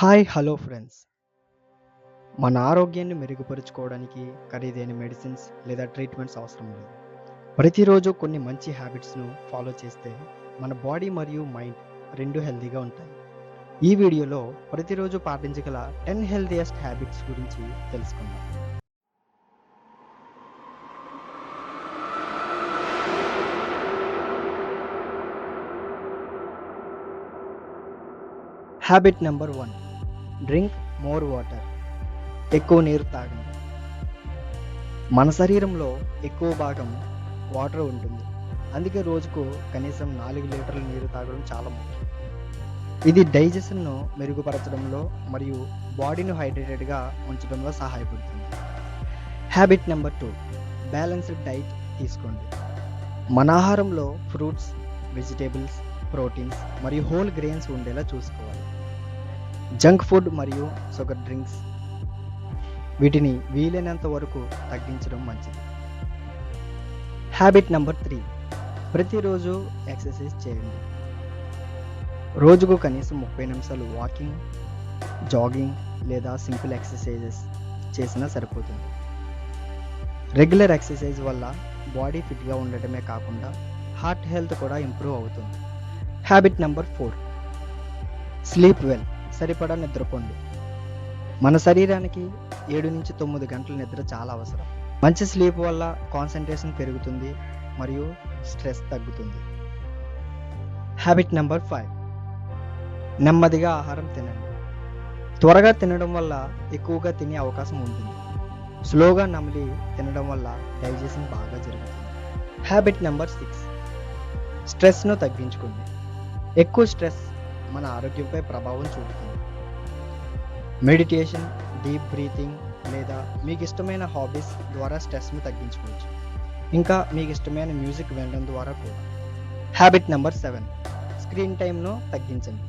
Hi hello friends. మన ఆరోగ్యాన్ని మెరుగుపరుచుకోవడానికి ఖరీదైన మెడిసిన్స్ లేదా ట్రీట్మెంట్స్ అవసరం లేదు. ప్రతిరోజు కొన్ని మంచి హ్యాబిట్స్ను ఫాలో చేస్తే మన బాడీ మరియు మైండ్ రెండు హెల్తీగా ఉంటాయి. ఈ వీడియోలో ప్రతిరోజు పాటించగల 10 హెల్తీయెస్ట్ హ్యాబిట్స్ గురించి తెలుసుకుందాం. Habit number 1, drink more water. ఎక్కువ నీరు తాగండి. మన శరీరంలో ఎక్కువ భాగం వాటర్ ఉంటుంది. అందుకే రోజుకు కనీసం 4 లీటర్ల నీరు తాగడం చాలా ముఖ్యం. ఇది డైజెషన్ను మెరుగుపరచడంలో మరియు బాడీని హైడ్రేటెడ్గా ఉంచడంలో సహాయపడుతుంది. హ్యాబిట్ నెంబర్ 2, బ్యాలెన్స్డ్ డైట్ తీసుకోండి. మన ఆహారంలో ఫ్రూట్స్, వెజిటేబుల్స్, ప్రోటీన్స్ మరియు హోల్ గ్రెయిన్స్ ఉండేలా చూసుకోవాలి. జంక్ ఫుడ్ మరియు షుగర్ డ్రింక్స్ వీటిని వీలైనంత వరకు తగ్గించడం మంచిది. హ్యాబిట్ నెంబర్ 3, ప్రతిరోజు ఎక్సర్సైజ్ చేయండి. రోజుకు కనీసం 30 నిమిషాలు వాకింగ్, జాగింగ్ లేదా సింపుల్ ఎక్సర్సైజెస్ చేసినా సరిపోతుంది. రెగ్యులర్ ఎక్సర్సైజ్ వల్ల బాడీ ఫిట్గా ఉండటమే కాకుండా హార్ట్ హెల్త్ కూడా ఇంప్రూవ్ అవుతుంది. Habit number 4, sleep well. సరిపడా నిద్రపోండి. మన శరీరానికి 7 నుంచి 9 గంటల నిద్ర చాలా అవసరం. మంచి స్లీప్ వల్ల కాన్సంట్రేషన్ పెరుగుతుంది మరియు స్ట్రెస్ తగ్గుతుంది. హ్యాబిట్ నెంబర్ 5, నెమ్మదిగా ఆహారం తినండి. త్వరగా తినడం వల్ల ఎక్కువగా తినే అవకాశం ఉంటుంది. స్లోగా నమిలి తినడం వల్ల డైజెషన్ బాగా జరుగుతుంది. హ్యాబిట్ నెంబర్ 6, స్ట్రెస్ను తగ్గించుకోండి. ఎక్కువ స్ట్రెస్ మన ఆరోగ్యంపై ప్రభావం చూపుతుంది. మెడిటేషన్, డీప్ బ్రీతింగ్ లేదా మీకు ఇష్టమైన హాబీస్ ద్వారా స్ట్రెస్ను తగ్గించుకోవచ్చు. ఇంకా మీకు ఇష్టమైన మ్యూజిక్ వినడం ద్వారా కూడా. హ్యాబిట్ నెంబర్ 7, స్క్రీన్ టైంను తగ్గించండి.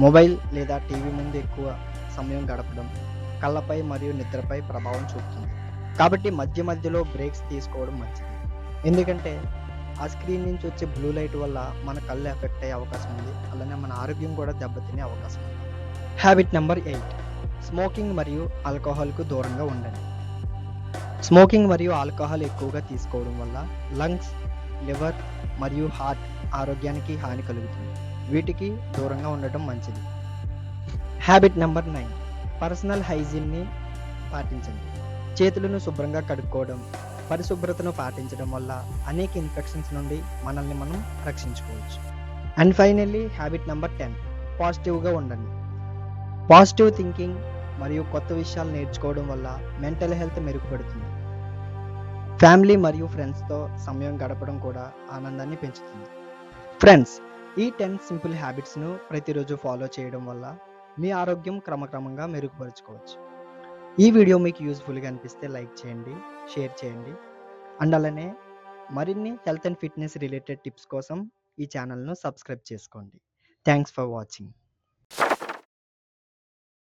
మొబైల్ లేదా టీవీ ముందు ఎక్కువ సమయం గడపడం కళ్ళపై మరియు నిద్రపై ప్రభావం చూపుతుంది. కాబట్టి మధ్య మధ్యలో బ్రేక్స్ తీసుకోవడం మంచిది. ఎందుకంటే ఆ స్క్రీన్ నుంచి వచ్చే బ్లూ లైట్ వల్ల మన కళ్ళు ఎఫెక్ట్ అయ్యే అవకాశం ఉంది. అలానే మన ఆరోగ్యం కూడా దెబ్బతినే అవకాశం ఉంది. హ్యాబిట్ నెంబర్ 8, స్మోకింగ్ మరియు ఆల్కహాల్కు దూరంగా ఉండండి. స్మోకింగ్ మరియు ఆల్కహాల్ ఎక్కువగా తీసుకోవడం వల్ల లంగ్స్, లివర్ మరియు హార్ట్ ఆరోగ్యానికి హాని కలుగుతుంది. వీటికి దూరంగా ఉండటం మంచిది. హ్యాబిట్ నెంబర్ 9, పర్సనల్ హైజీన్ని పాటించండి. చేతులను శుభ్రంగా కడుక్కోవడం, పరిశుభ్రతను పాటించడం వల్ల అనేక ఇన్ఫెక్షన్స్ నుండి మనల్ని మనం రక్షించుకోవచ్చు. అండ్ ఫైనల్లీ హ్యాబిట్ నెంబర్ 10, పాజిటివ్గా ఉండండి. పాజిటివ్ థింకింగ్ మరియు కొత్త విషయాలు నేర్చుకోవడం వల్ల మెంటల్ హెల్త్ మెరుగుపడుతుంది. ఫ్యామిలీ మరియు ఫ్రెండ్స్తో సమయం గడపడం కూడా ఆనందాన్ని పెంచుతుంది. ఫ్రెండ్స్, ఈ 10 సింపుల్ హ్యాబిట్స్ను ప్రతిరోజు ఫాలో చేయడం వల్ల మీ ఆరోగ్యం క్రమక్రమంగా మెరుగుపరుచుకోవచ్చు. ఈ వీడియో మీకు యూస్ఫుల్గా అనిపిస్తే లైక్ చేయండి, షేర్ చేయండి. అండ్ అలానే మరిన్ని health and fitness related tips కోసం ఈ ఛానల్ను సబ్స్క్రైబ్ చేసుకోండి. Thanks for watching.